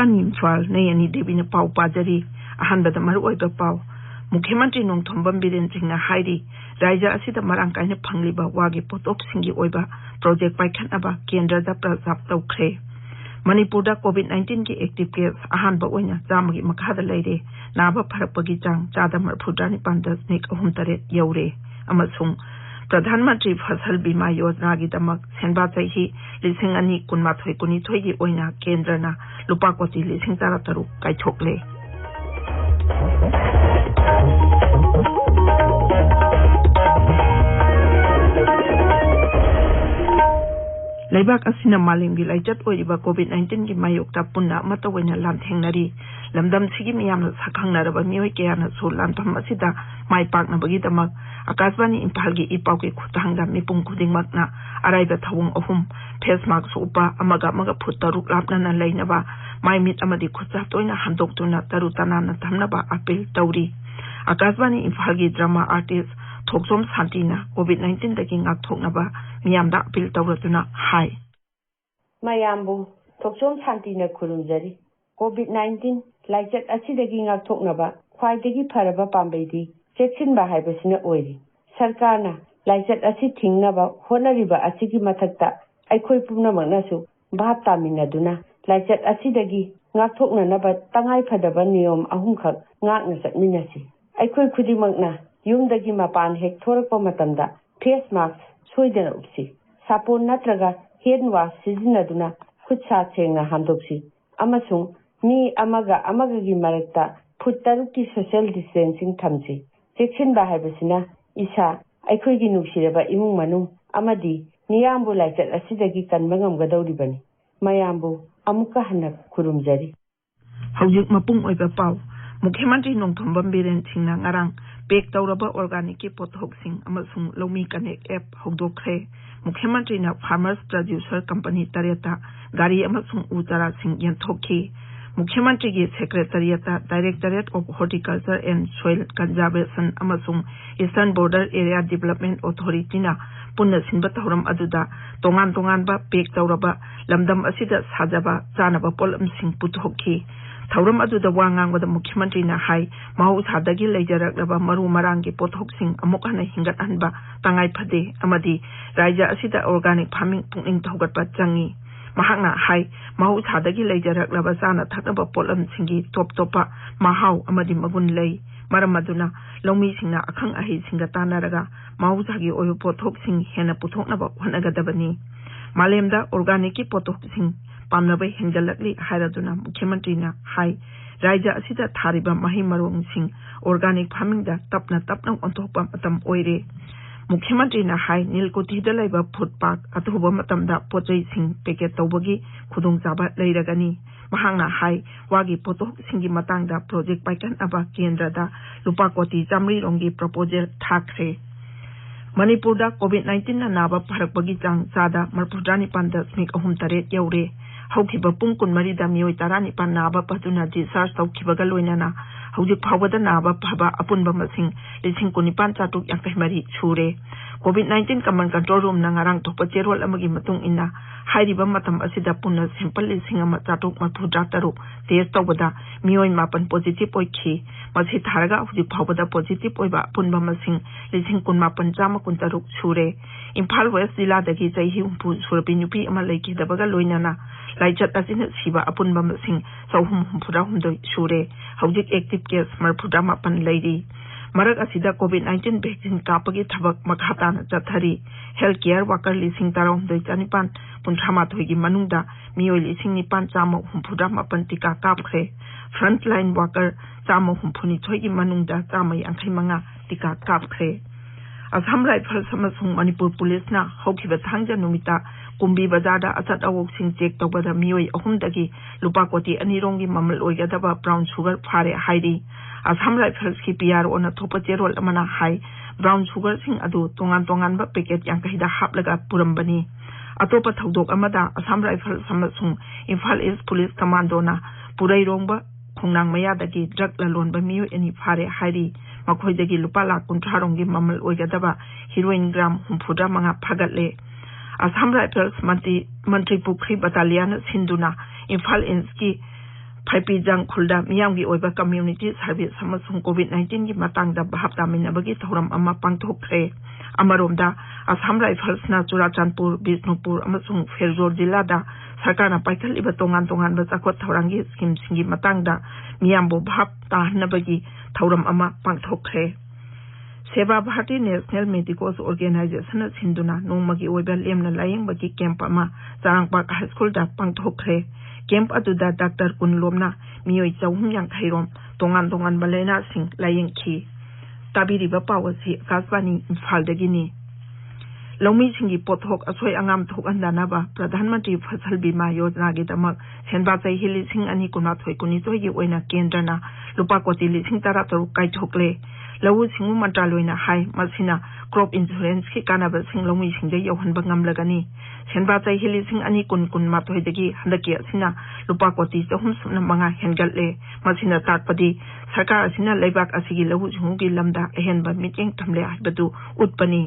आकाशवाणी इम्फाल नयनी देवी ने पाव पाजरी अहनबद मरुओइबा पाव मुख्यमंत्री नोंथोंबम बिरेन सिंहना हाइरी राज्य असिदा मरांग कायने फंगलिबा वागी पोटोप सिंगी ओइबा प्रोजेक्ट पाइखनबा केंद्रदा प्रस्ताव तौख्रे मणिपुरदा कोविड-19 की active case अहानबा ओइना जामगी मखादा लैरे Naba फरकपगी Chang चादा मरफुदानी पांदसनिक 3 you're अमसुंग प्रधानमंत्री फसल बीमा योजना की दमक सेंबा चाही 2012-2013 की ओइना केंद्रना लुपा कोटी 13 कायथोकले लेबाक असिना मालिमगी लाइचत ओइबा कोविड-19 की मायोक्ता पुन्ना मतवैना लांथेंगनरी लमदम सिगी मियामना साखंगनरबा मियोय केयाना सो लांथम असिदा माइपाकनबगी दमक आकाशवाणी इम्फालगी इपाउकी खुतांगदा मिपुंग खुदिंगमकना अराइबा थवंग अहुम फेस मास्क उपा अमगा फुट तरुक लापना लैनबा माइमिट अमदी खुचा तोइना हंदोक्तुना तरु तनाना थमनबा अपील तौरी आकाशवाणी इम्फालगी ड्रामा आर्टिस्ट थोकसोम शांतिना कोविड-19 दगी ngakthoknaba miyamda appeal tawratuna hai mayambu थोकसोम शांतिना खुरुमजरी कोविड-19 लाइचत असिदगी ngakthoknaba khwaidagi faraba pambaidi चेक्सिनबा हाइबसिना ओइरी सरकारना लाइचत असि थिंगनबा होनरिबा असिगी मथक्ता अइखोइ पुमनमकनासु भाब तामिनदुना लाइचत असिदगी ngakthoknanaba तंगाइ फदबा नियम अहुमखक ngakना चटमिनसि अइखोइ खुदिमकना युमदगी मपान हेक थोरकपा मतमदा फेस मास्क सोइदना उपसि सापोन नत्रगा हैंड वाश सिजिनदुना खुदसा सेंगना हांदोक्सि अमसुंग मी अमगागी मरक्ता फुट 3 की सोशल डिस्टेंसिंग थमसि चेक्सिनबा हाइबसिना इसा अइखोइगी नुक्सिरबा इमुंग मनुंग अमदी नियामबु लाइचत असिदगी कनबा ngamgadawribani mayambu amuka hanak khurumjari हौजिक मपुंग ओइबा पाव मुख्यमंत्री नोंथोंबम बिरेन सिंहना ngarang पेक तौरबा ऑर्गेनिक की पोथोक्सिंग अमसुंग लौमी connect app हौदोख्रे मुख्यमंत्री ना farmers producer company तरेता गाड़ी अमसुंग उचारा सिंह यंथोखी मुख्यमंत्री की secretariat directorate of horticulture and soil conservation अमसुंग eastern border area development authority ना पुन्ना सिंबा तौरम अदुदा तोंगान पेक तौरबा लमदम असिदा साजबा चानबा पोलम सिंह पुथोखी थौरम अदुदा वांगांगबदा मुख्यमंत्री ना हाई महौसादगी लेजरकलबा मरु मरांगी पोथोक्सिंग अमुक हना हिंगतहनबा तंगाइ फदे अमदी राज्य असिदा ऑर्गेनिक फार्मिंग पुनिंग थौगतबा चंगी महांगना हाई महौसादगी लेजरकलबा चाना थकनबा पोलमसिंगी टॉप महाव अमदी मगुन लई मरम अदुना लौमीसिंगना अखंग अहिसिंगा तानारगा महौसागी ओयो पोथोक्सिंग हेना पुथोकनबा होनगदबनी मालेमदा ऑर्गेनिक की पोथोक्सिंग पामनबा हेंगलकली हायरदुना मुख्यमंत्री ना हाई राज्य असिदा थारिबा मही मरोंगसिंग ऑर्गेनिक फार्मिंग दा तपना ओंथोकपा मतम ओइरे मुख्यमंत्री ना हाई नीलकुठीदा लैबा फूड पार्क अथुबा मतमदा पोचैसिंग पैकेट तौबगी खुदोंचाबा लैरगनी महांगना हाई वागी पोथोक्सिंगी मतंगदा प्रोजेक्ट पाइखनबा केंद्रदा लुपा कोटी 100 रोंगी प्रपोजल थाखरे मणिपुरदा कोविड-19 ना नाबा फरकपगी चांग चादा मरफुदानी पांदसमिक 3 यौरे हौखिबा पुंग 14 मियोय 19 नाबा पदुना डिस्चार्ज तौखिबगा लोइनाना हौजिक फावदा नाबा फबा अपुनबा मसिंग 19,453 छुरे कोविड-19 कमन कंट्रोल रूम ना ngarang थोपा चेरोल अमगी मतुंग इन्ना हाइरिबा मतम असिदा पुन्ना सैंपल 453 टेस्ट तौबदा मियोय 9 पॉजिटिव ओइखि मसि थारगा हौजिक फावदा पॉजिटिव ओइबा अपुनबा मसिंग 19,913 छुरे इम्फाल वेस्ट जिला दगी चही हुंफु सुरपि नुपी अमा लैखिदबगा लोइनाना लाइचत असिना सिबा अपुनबा मसिंग 352 छुरे हौजिक एक्टिव केस मरफुदा 9 लैरी मरक असिदा कोविड-19 वैक्सीन कापगी थबक मखाताना चथरी हेल्थ केयर वर्कर 13,958 की मनुंगदा मियोय 9,958 टीका कापख्रे फ्रंट लाइन वर्कर 152 की मनुंगदा 185 टीका कापख्रे असम राइफल्स अमसुंग मणिपुर पुलिस ना हौखिबा थांगजा नुमिता कुंबी बाजारदा अचत अवोक्सिंग चेक तौबदा मियोय 3 दगी लुपा कोटी 2 रोंगी ममल ओइगदबा ब्राउन शुगर फारे हाइरी असम राइफल्स की पीआरओ ना थोपा चेरोल अमना हाई ब्राउन शुगर सिंग अदु तोंगान पैकेट यांकहिदा हापलगा पुरंबनी अतोपा थौदोक अमदा असम राइफल्स अमसुंग इम्फाल ईस्ट पुलिस कमांडो ना पुरैरोंबा खोंनांग मयादगी ड्रग ललोनबा मियोय एनी फारे हाइरी मखोइदगी लुपा लाख 50 रोंगी ममल ओइगदबा हीरोइन ग्राम 45 फगतले असम राइफल्स मंत्री पुखरी बटालियन सिंधुना इम्फाल ईस्ट की Phaipijang khulda miyamgi oiba community service amasung COVID-19 gi matangda bahap taminabagi thoram ama pangthokre. Amaromda Assam Rifles na Churachandpur, Bisnupur amasung Ferjor jilada sarkarna paikhaliba tongan ba chakot thorangi scheme singi matangda miyambo bahap tahnabagi thoram ama pangthokre. Seva Bharati National Medicals Organization Sinduna Nomagi Oiba Lemna Layingbagi Camp ama Charangpak High School da pangthokre. Camp aduda Dr. Kunlomna Miyoi Chawhum Yankairom tongan balena sing layingki. Tabiriba pawasi Kasbani Infaldagini. Lomi singi pothok asoi angam thok andanaba Pradhan Mantri Fasal Bima Yojana gi damak senba chai hili sing ani kuna thoi kuni toi gi oina kendrana lupa koti li sing tara taru kai thokle lawu singu mantraloina hai masina crop insurance ki kanaba sing lomi sing de yohan bangam lagani senba chai hili sing ani kun ma thoi dagi handaki asina lupa koti chahum sumna manga hengalle masina takpadi sarkar asina leibak asigi lawu singu gi lamda ehenba meeting thamle badu utpani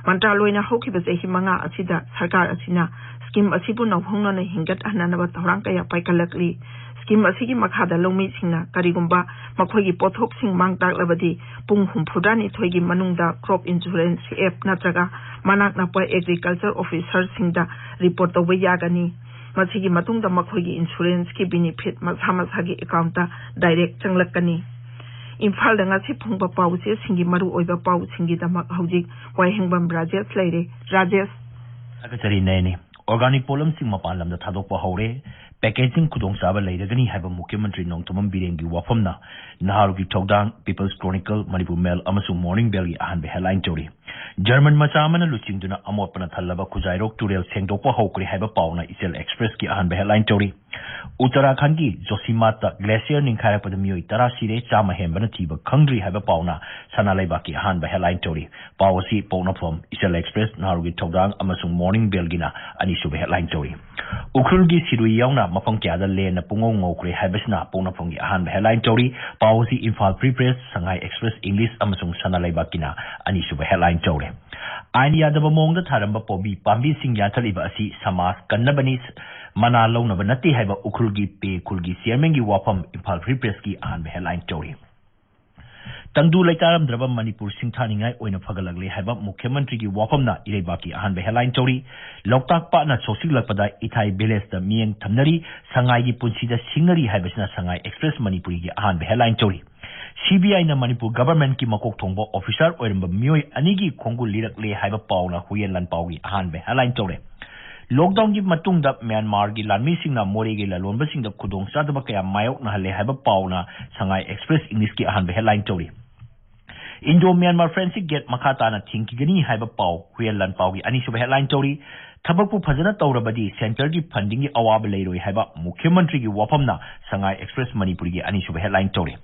Mantraloina hokiba sehi manga asida sarkar asina scheme asibu nawhongna na hingat ahnanaba thorang kaya paikalakli scheme asigi makhada lomi singna karigumba makhoigi pothok sing mangtak labadi pung humphudani thoigi manungda crop insurance app natraga manak na pa agriculture officer singda report tawba yagani masigi matungda makhoigi insurance ki benefit masagi account ta direct changlakani Imphal da ngasi phungba pau se singi maru oiba pau singi damak haujik wai hengbam Rajesh leire Rajesh Sakachari nene organic polum sing mapan lamda thadokpa hore packaging kudong saba leidagani haiba Mukhyamantri Nongthamam Birengi wafamna Naharugi Togdang People's Chronicle Manipur Mail amasung Morning Bell gi ahanbe headline tori German machamana luchingduna amotpana thallaba Khujairok Turel sengdokpa hokri haiba pauna Isel Express gi ahanbe headline tori Uttarakhand ki Josimata Glacier ningkhairakpada miyoi tara sire chama hembana thiba khangdri haiba pauna sana leiba ki ahanba headline tori pawasi paunapom Isel Express Naharugi Togdang amasung Morning Bell gina ani sube headline tori Ukrulgi Sirui yauna mafang kyada lena pungong ngokre haibasna paunapom gi ahanba headline tori pawasi Imphal Free Press Shanghai Express English amasung sana leiba kina ani sube headline tori Aini yadaba mongda tharamba pobi pambi sing yathaliba asi samas kannabani mana launaba nati haiba ukrulgi pe kulgi chairman gi wafam Imphal Free Press ki ahanba headline tori Tangdu Laitaram Draba Manipur Singthaningai oina phagalagle haiba Mukhyamantri gi wafamna irebaki ahanba headline tori Loktak pa na chosilakpada Ithai Village da mieng thamnari Sangai gi punsida singari haibasna Sangai Express Manipuri gi ahanba headline tori CBI na Manipur government ki makok thongba officer oiramba miyoi anigi khonggu lirakle haiba pauna huyenlan paugi ahanba headline tori Lockdown gi matungda Myanmar gi lanmi singna more gi lalonba singda khudong sadaba kaya mayok na hale haiba pauna Sangai Express English ki ahanba headline tori Indo-Myanmar Friendship Gate makata na thinki gani haiba pau huyenlan paugi ani sub headline tori thabakpu phajana tawrabadi center gi funding gi awab leiroi haiba Mukhyamantri gi wafamna Sangai Express Manipur gi ani sub headline tori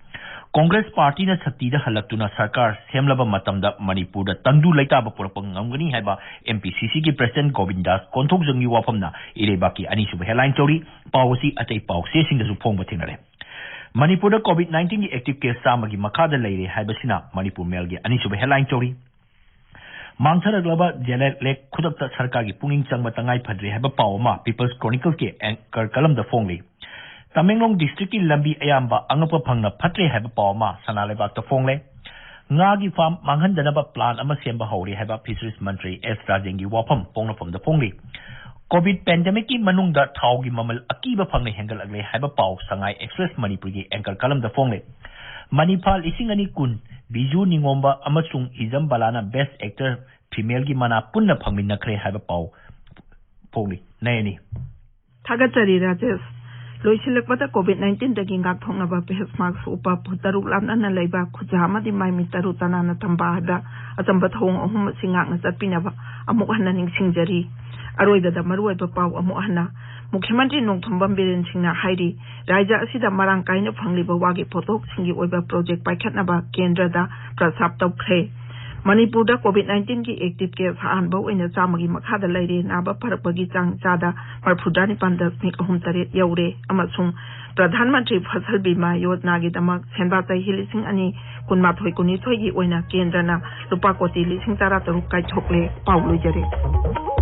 Congress Party na sakti da halaktuna sarkar semlaba matamda Manipur da tangdu laitaba purapang ngamgani haiba MPCC gi President Govindas konthok janggi wafamna irebaki ani sub headline tori pawasi atei paw se singda su phongba thinare Manipur da COVID-19 gi active case samagi makhada leire haibasina Manipur Mail gi ani sub headline tori Mangtharaglaba Jelek khudakta sarkar gi punging changba tangai phadre haiba pawma People's Chronicle ke anchor kalam da phongli Tamenglong district ki lambi ayamba angapa phangna phatre haiba pawma sanalebak ta phongle ngagi farm manghandanaba plan ama semba hori haiba Fisheries Mantri S Rajengi wafam pongnapom da phongli COVID pandemic ki manungda thaugi mamal akiba phangne hengal agle haiba paw Sangai Express Manipur gi anchor kalam da phongle Manipal isingani kun Biju Ningomba amasung Izam Balana Best Actor Female gi mana punna phangmin nakhre haiba paw phongli nayani Thagachari Rajesh Loisilakpata COVID-19 dagi ngak thongnaba face mask upa putaruk lamna na leiba khujama di mai mitaru tanana thamba da achamba thong ahum singak na chapinaba amuk hana ningsingjari aroida da maruai ba pau amuk hana Mukhyamantri Nongthamam Biren singna hairi raija asida marang kaina phangliba wagi photok singi oiba project paikhatnaba kendra da prasap tawkhre Manipur da COVID-19 ki active case han bau ina chamagi makhada leire naba pharapagi chang chada marphudani panda smik ahum tare yaure amasung Pradhan Mantri Fasal Bima Yojana gi damak senba chai hilising ani kunma thoi kuni thoi gi oina kendra na lupa koti lising tara taru kai thokle paulu jare